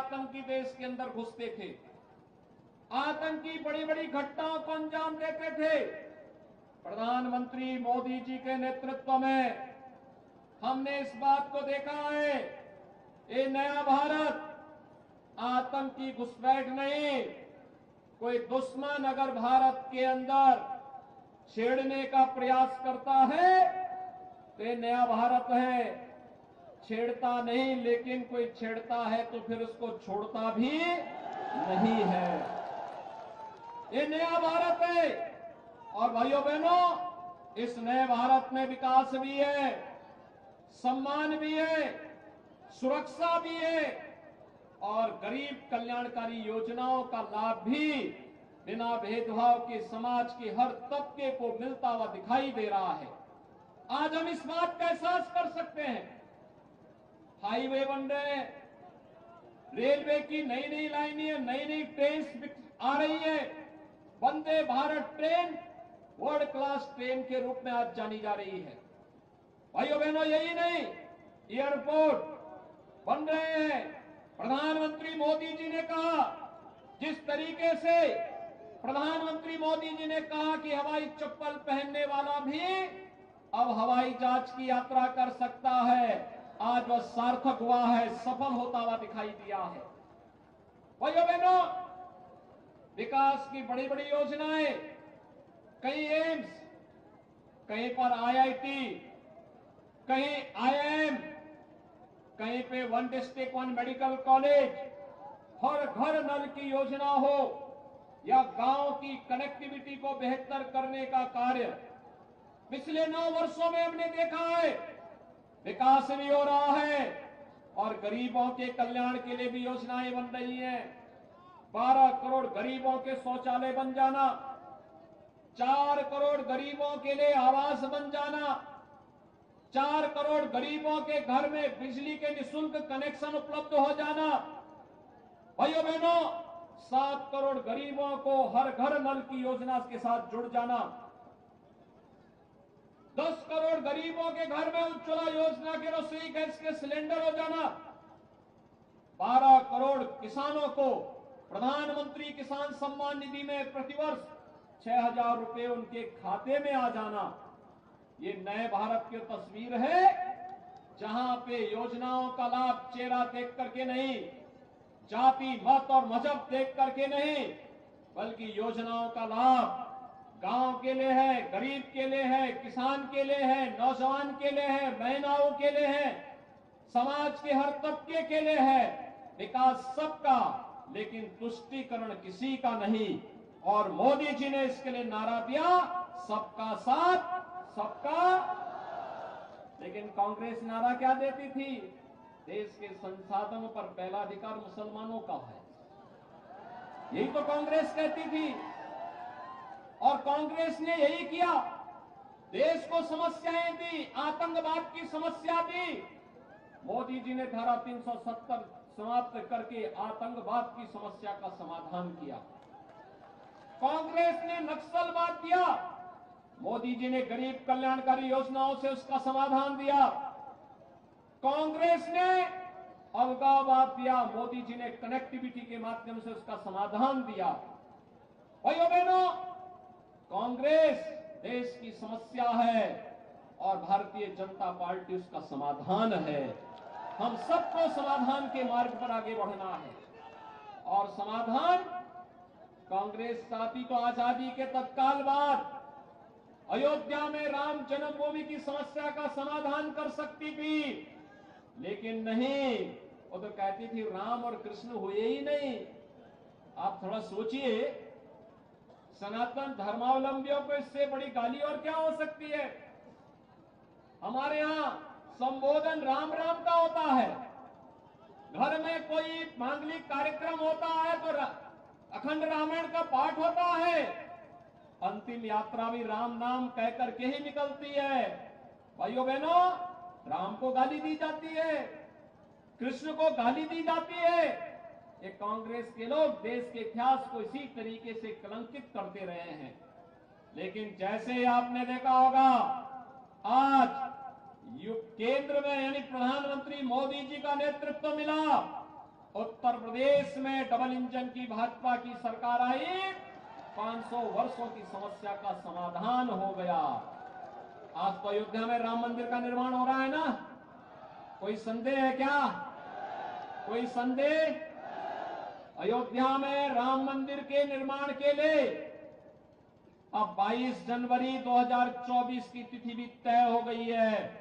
आतंकी देश के अंदर घुसते थे, आतंकी बड़ी बड़ी घटनाओं को अंजाम देते थे। प्रधानमंत्री मोदी जी के नेतृत्व में हमने इस बात को देखा है, ये नया भारत आतंकी घुसपैठ नहीं। कोई दुश्मन अगर भारत के अंदर छेड़ने का प्रयास करता है तो ये नया भारत है। छेड़ता नहीं, लेकिन कोई छेड़ता है तो फिर उसको छोड़ता भी नहीं है। ये नया भारत है। और भाइयों बहनों, इस नए भारत में विकास भी है, सम्मान भी है, सुरक्षा भी है और गरीब कल्याणकारी योजनाओं का लाभ भी बिना भेदभाव के समाज के हर तबके को मिलता हुआ दिखाई दे रहा है। आज हम इस बात का एहसास कर सकते हैं। हाईवे बन रहे हैं, रेलवे की नई नई लाइनें, नई नई ट्रेन आ रही है। Vande Bharat train world class train के रूप में आज जानी जा रही है। भाइयों बहनों, यही नहीं, एयरपोर्ट बन रहे हैं। प्रधानमंत्री मोदी जी ने कहा, जिस तरीके से प्रधानमंत्री मोदी जी ने कहा कि हवाई चप्पल पहनने वाला भी अब हवाई जहाज की यात्रा कर सकता है, आज वह सार्थक हुआ है, सफल होता हुआ दिखाई दिया है। भाइयों बहनों, विकास की बड़ी बड़ी योजनाएं, कहीं एम्स, कहीं पर आईआईटी, कहीं आईआईएम, कहीं पे one district one medical college, हर घर नल की योजना हो या गांव की कनेक्टिविटी को बेहतर करने का कार्य, पिछले 9 वर्षों में हमने देखा है विकास भी हो रहा है और गरीबों के कल्याण के लिए भी योजनाएं बन रही हैं। 12 करोड़ गरीबों के शौचालय बन जाना, 4 करोड़ गरीबों के लिए आवास बन जाना, 4 करोड़ गरीबों के घर में बिजली के निःशुल्क कनेक्शन उपलब्ध हो जाना। भाइयों बहनों, 7 करोड़ गरीबों को हर घर नल की योजना के साथ जुड़ जाना, 10 करोड़ गरीबों के घर में उज्ज्वला योजना के रसोई गैस के सिलेंडर हो जाना, 12 करोड़ किसानों को प्रधानमंत्री किसान सम्मान निधि में प्रतिवर्ष 6,000 रुपए उनके खाते में आ जाना। ये नए भारत की तस्वीर है, जहां पे योजनाओं का लाभ चेहरा देख करके नहीं, जाति मत और मजहब देख करके नहीं, बल्कि योजनाओं का लाभ गांव के लिए है, गरीब के लिए है, किसान के लिए है, नौजवान के लिए है, महिलाओं के लिए है, समाज के हर तबके के लिए है। विकास सबका, लेकिन तुष्टीकरण किसी का नहीं। और मोदी जी ने इसके लिए नारा दिया, सबका साथ सबका। लेकिन कांग्रेस नारा क्या देती थी? देश के संसाधनों पर पहला अधिकार मुसलमानों का है, यही तो कांग्रेस कहती थी। और कांग्रेस ने यही किया, देश को समस्याएं दी, आतंकवाद की समस्या दी। मोदी जी ने धारा 370 समाप्त करके आतंकवाद की समस्या का समाधान किया। कांग्रेस ने नक्सलवाद दिया, मोदी जी ने गरीब कल्याणकारी योजनाओं से उसका समाधान दिया। कांग्रेस ने अलगाववाद दिया, मोदी जी ने कनेक्टिविटी के माध्यम से उसका समाधान दिया। भाइयों बहनों, कांग्रेस देश की समस्या है और भारतीय जनता पार्टी उसका समाधान है। हम सबको समाधान के मार्ग पर आगे बढ़ना है। और समाधान कांग्रेस चाहती तो आजादी के तत्काल बाद अयोध्या में राम जन्मभूमि की समस्या का समाधान कर सकती थी, लेकिन नहीं, वो तो कहती थी राम और कृष्ण हुए ही नहीं। आप थोड़ा सोचिए, सनातन धर्मावलंबियों को इससे बड़ी गाली और क्या हो सकती है? हमारे यहां संबोधन राम राम का होता है, घर में कोई मांगलिक कार्यक्रम होता है तो अखंड रामायण का पाठ होता है, अंतिम यात्रा भी राम नाम कह करके ही निकलती है। भाइयों बहनों, राम को गाली दी जाती है, कृष्ण को गाली दी जाती है। ये कांग्रेस के लोग देश के इतिहास को इसी तरीके से कलंकित करते रहे हैं। लेकिन जैसे आपने देखा होगा, आज केंद्र में यानी प्रधानमंत्री मोदी जी का नेतृत्व मिला, उत्तर प्रदेश में डबल इंजन की भाजपा की सरकार आई, 500 वर्षों की समस्या का समाधान हो गया। आज तो अयोध्या में राम मंदिर का निर्माण हो रहा है ना, कोई संदेह है क्या? कोई संदेह? अयोध्या में राम मंदिर के निर्माण के लिए अब 22 जनवरी 2024 की तिथि भी तय हो गई है।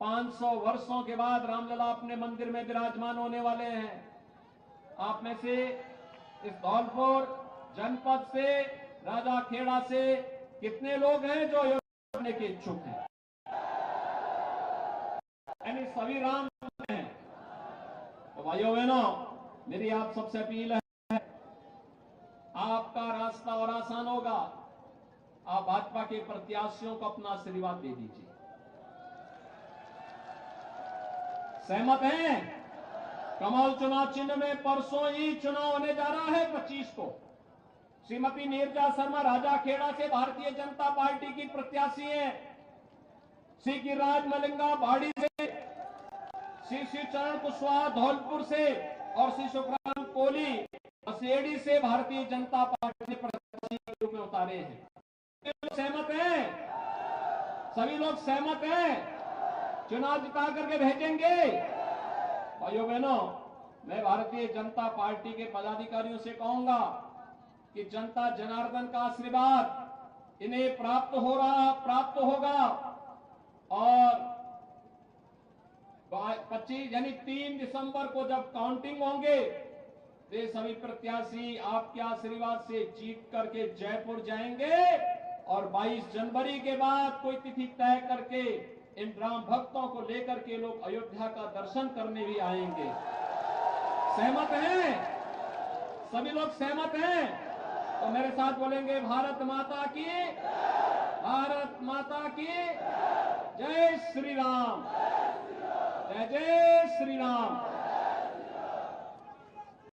500 वर्षों के बाद रामलला अपने मंदिर में विराजमान होने वाले हैं। आप में से इस धौलपुर जनपद से, राजाखेड़ा से कितने लोग हैं जो अयोध्या आने के इच्छुक हैं? यानी सभी राम हैं। तो भाइयों बहनों, मेरी आप सबसे अपील है, आपका रास्ता और आसान होगा। आप भाजपा के प्रत्याशियों को अपना आशीर्वाद दे दीजिए। सहमत हैं? कमल चुनाव चिन्ह में परसों ही चुनाव होने जा रहा है 25 को। श्रीमती नीरजा शर्मा राजाखेड़ा से भारतीय जनता पार्टी की प्रत्याशी हैं। श्री गिरिराज मलिंगा बाड़ी से, श्री शिवचरण कुशवाहा धौलपुर से और श्री सुखराम कोहली असेड़ी से भारतीय जनता पार्टी ने प्रत्याशी के रूप में उतारे हैं। सहमत हैं? सभी लोग सहमत हैं? चुनाव जिता करके भेजेंगे। भाइयों बहनों, मैं भारतीय जनता पार्टी के पदाधिकारियों से कहूंगा कि जनता जनार्दन का आशीर्वाद इन्हें प्राप्त होगा और 25 यानी 3 दिसंबर को जब काउंटिंग होंगे, ये सभी प्रत्याशी आपके आशीर्वाद से जीत करके जयपुर जाएंगे और 22 जनवरी के बाद कोई तिथि तय करके इन राम भक्तों को लेकर के लोग अयोध्या का दर्शन करने भी आएंगे। सहमत हैं? सभी लोग सहमत हैं? तो मेरे साथ बोलेंगे, भारत माता की, भारत माता की जय श्री राम, जय जय श्री राम।